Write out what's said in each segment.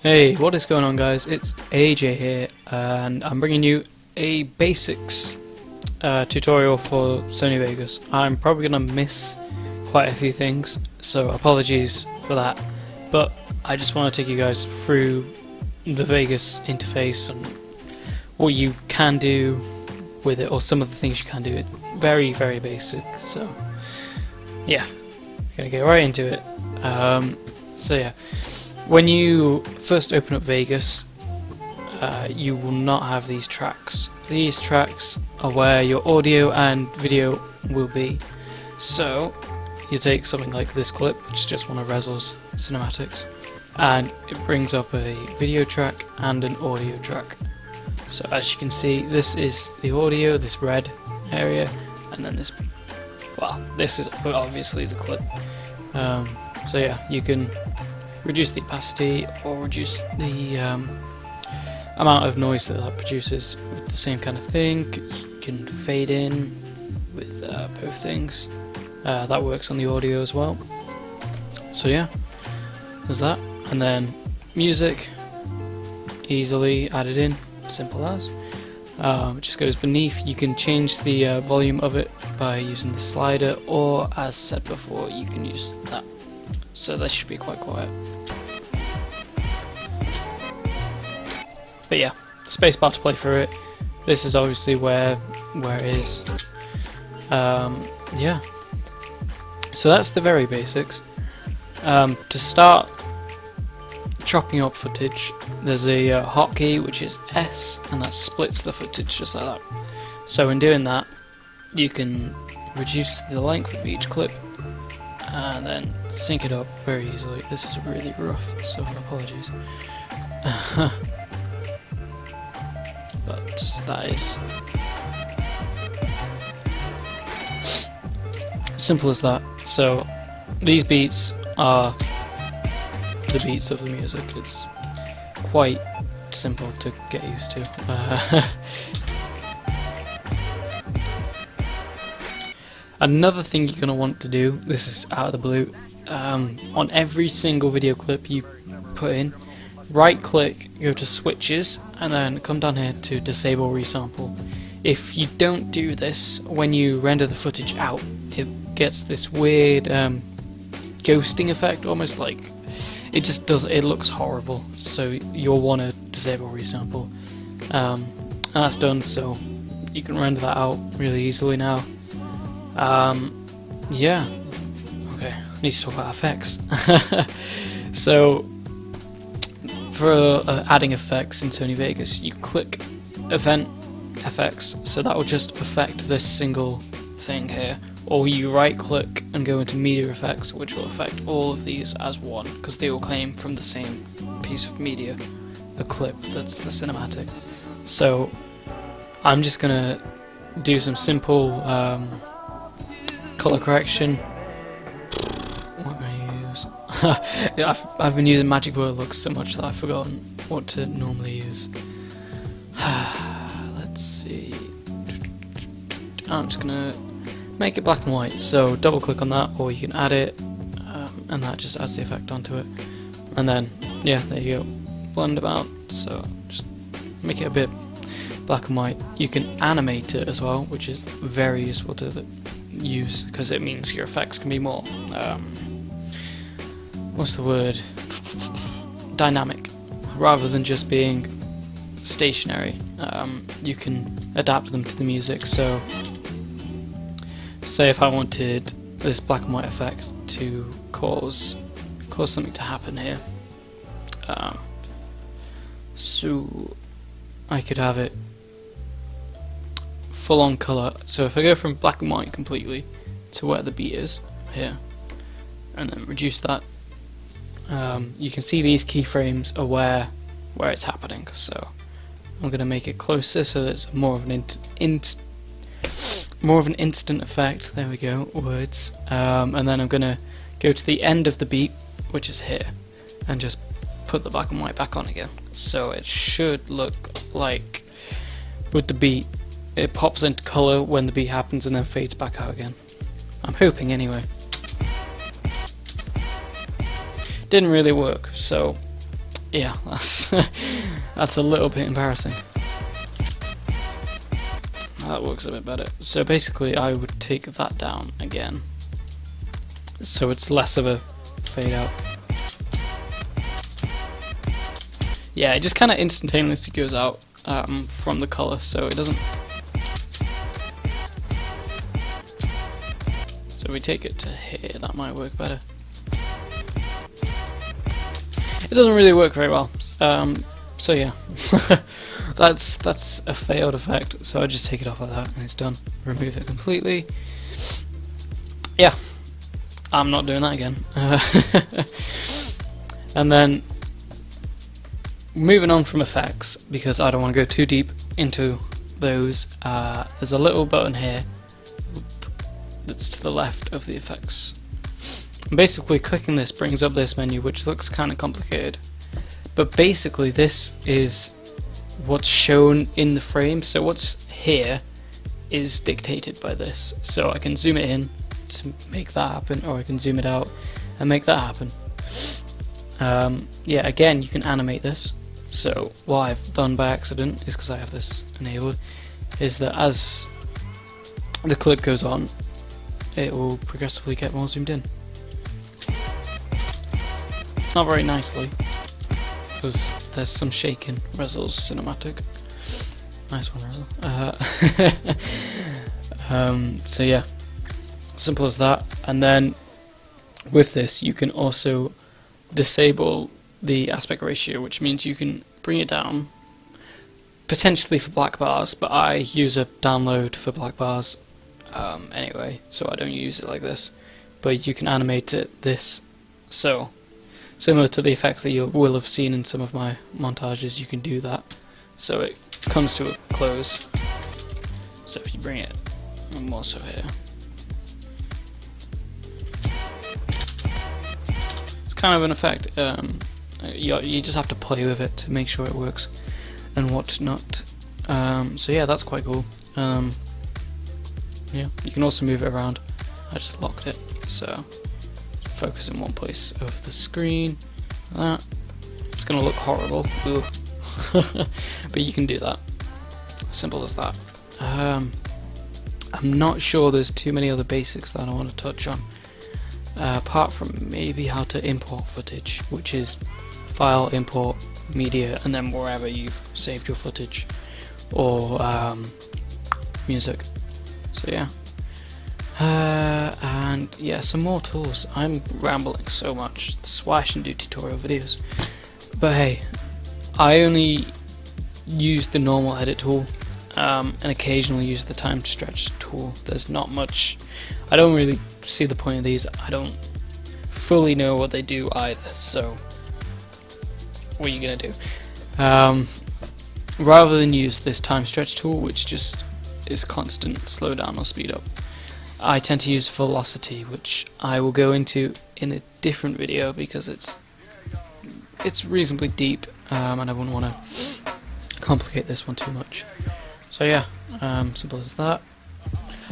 Hey, what is going on, guys? It's AJ here, and I'm bringing you a basics tutorial for Sony Vegas. I'm probably going to miss quite a few things, so apologies for that, but I just want to take you guys through the Vegas interface and what you can do with it, or some of the things you can do. It's very, very basic, so yeah, gonna get right into it. So yeah. When you first open up Vegas, you will not have these tracks. These tracks are where your audio and video will be. So you take something like this clip, which is just one of Rezel's cinematics, and it brings up a video track and an audio track. So as you can see, this is the audio, this red area, and then this, well, this is obviously the clip. So yeah, you can reduce the opacity or reduce the amount of noise that produces with the same kind of thing. You can fade in with both things. That works on the audio as well. So yeah, there's that. And then music, easily added in, simple as. It just goes beneath. You can change the volume of it by using the slider, or as said before, you can use that. So that should be quite quiet. But yeah, spacebar to play through it. This is obviously where it is. Yeah. So that's the very basics. To start chopping up footage, there's a hotkey which is S, and that splits the footage just like that. So in doing that, you can reduce the length of each clip and then sync it up very easily. This is really rough, so apologies. But that is simple as that. So these beats are the beats of the music. It's quite simple to get used to. Another thing you're going to want to do, this is out of the blue, on every single video clip you put in, right click, go to switches, and then come down here to disable resample. If you don't do this, when you render the footage out, it gets this weird ghosting effect, almost like it just does, it looks horrible, so you'll want to disable resample. And that's done, so you can render that out really easily now. Yeah, okay, I need to talk about effects. So for adding effects in Sony Vegas, you click Event FX, so that will just affect this single thing here, or you right click and go into Media Effects, which will affect all of these as one, because they all came from the same piece of media, the clip that's the cinematic. So I'm just gonna do some simple color correction. What am I use? I've been using Magic Word Looks so much that I've forgotten what to normally use. Let's see. I'm just gonna make it black and white. So double click on that, or you can add it, and that just adds the effect onto it. And then yeah, there you go. Blend them out. So just make it a bit black and white. You can animate it as well, which is very useful to use, because it means your effects can be more what's the word, dynamic, rather than just being stationary. You can adapt them to the music. So say if I wanted this black and white effect to cause something to happen here, so I could have it full on colour. So if I go from black and white completely to where the beat is here, and then reduce that, you can see these keyframes are where it's happening. So I'm going to make it closer so that it's more of an instant effect. There we go, words. And then I'm going to go to the end of the beat, which is here, and just put the black and white back on again. So it should look like, with the beat, it pops into colour when the beat happens and then fades back out again. I'm hoping anyway. Didn't really work, so yeah, that's that's a little bit embarrassing. That works a bit better. So basically I would take that down again, so it's less of a fade out. Yeah, it just kind of instantaneously goes out from the colour, so it doesn't. So if we take it to here, that might work better. It doesn't really work very well, so yeah. that's a failed effect, so I just take it off like that and it's done. Remove it completely. Yeah, I'm not doing that again. And then moving on from effects, because I don't want to go too deep into those, there's a little button here that's to the left of the effects. And basically clicking this brings up this menu, which looks kind of complicated, but basically this is what's shown in the frame. So what's here is dictated by this, so I can zoom it in to make that happen, or I can zoom it out and make that happen. Yeah, again, you can animate this. So what I've done by accident is, because I have this enabled, is that as the clip goes on, it will progressively get more zoomed in. Not very nicely, because there's some shaking. Resol's cinematic. Nice one, Resol. So yeah, simple as that. And then with this, you can also disable the aspect ratio, which means you can bring it down, potentially for black bars, but I use a download for black bars anyway, so I don't use it like this. But you can animate it this, so similar to the effects that you will have seen in some of my montages, you can do that so it comes to a close. So if you bring it more so here, it's kind of an effect. You just have to play with it to make sure it works and whatnot. So yeah, that's quite cool. Yeah, you can also move it around. I just locked it, so focus in one place of the screen. That. It's gonna look horrible, but you can do that. Simple as that. I'm not sure there's too many other basics that I want to touch on, apart from maybe how to import footage, which is file, import, media, and then wherever you've saved your footage, or music. So yeah. And yeah, some more tools. I'm rambling so much, that's why I shouldn't do tutorial videos. But hey, I only use the normal edit tool, and occasionally use the time stretch tool. There's not much, I don't really see the point of these. I don't fully know what they do either, so what are you gonna do? Rather than use this time stretch tool, which just is constant slow down or speed up, I tend to use velocity, which I will go into in a different video because it's reasonably deep, and I wouldn't want to complicate this one too much. So yeah, simple as that.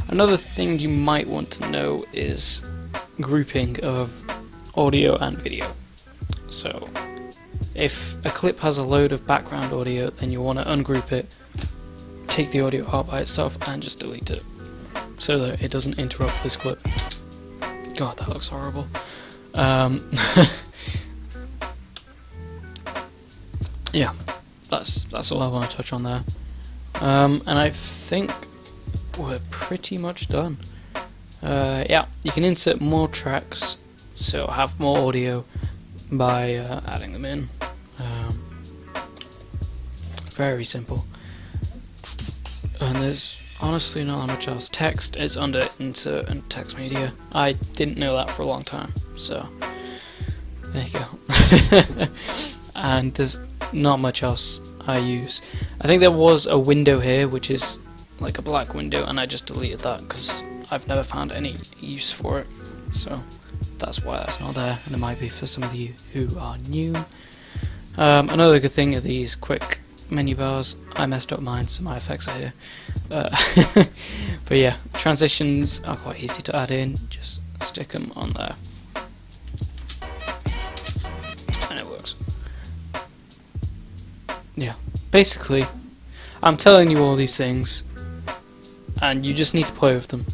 Another thing you might want to know is grouping of audio and video. So if a clip has a load of background audio, then you want to ungroup it, take the audio out by itself and just delete it, so that it doesn't interrupt this clip. God, that looks horrible. Yeah, that's all I want to touch on there. And I think we're pretty much done. Yeah, you can insert more tracks, so have more audio by adding them in. Very simple. And there's honestly not that much else. Text is under insert and text media. I didn't know that for a long time, so there you go. And there's not much else I use. I think there was a window here, which is like a black window, and I just deleted that because I've never found any use for it, so that's why that's not there, and it might be for some of you who are new. Another good thing are these quick menu bars. I messed up mine, so my effects are here. But yeah, transitions are quite easy to add in. Just stick them on there, and it works. yeah, basically, I'm telling you all these things, and you just need to play with them.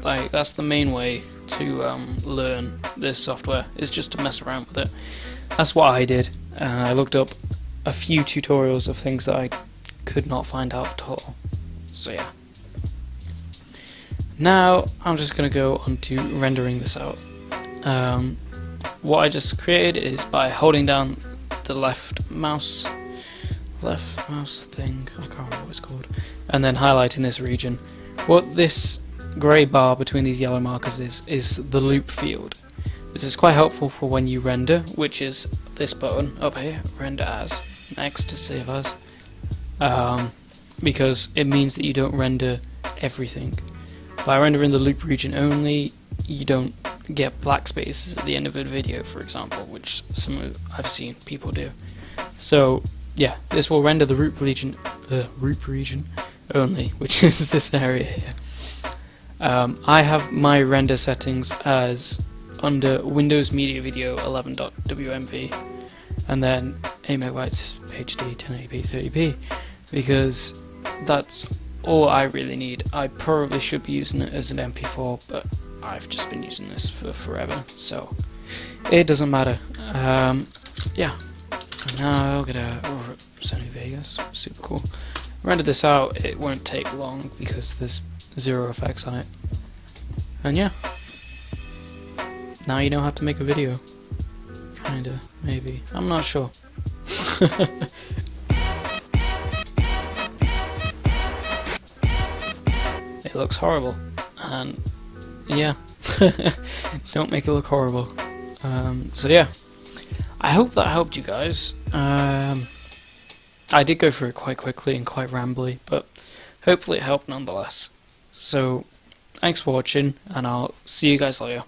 Like, that's the main way to learn this software, is just to mess around with it. That's what I did. I looked up a few tutorials of things that I could not find out at all. So yeah. Now I'm just going to go on to rendering this out. What I just created is by holding down the left mouse thing, I can't remember what it's called, and then highlighting this region. What this grey bar between these yellow markers is the loop field. This is quite helpful for when you render, which is this button up here, render as, next to save as, because it means that you don't render everything. By rendering the loop region only, you don't get black spaces at the end of a video, for example, which I've seen people do. So yeah, this will render the loop region only, which is this area here. I have my render settings as under Windows Media Video 11.wmp and then 8 megabytes HD 1080p 30p, because that's all I really need. I probably should be using it as an MP4, but I've just been using this for forever, so it doesn't matter. Yeah, now I'll get a Sony Vegas, super cool. Render this out, it won't take long because there's zero effects on it. And yeah, now you know how to make a video. Kinda, maybe, I'm not sure. It looks horrible, and yeah, don't make it look horrible. So yeah, I hope that helped you guys. I did go through it quite quickly and quite rambly, but hopefully it helped nonetheless. So thanks for watching, and I'll see you guys later.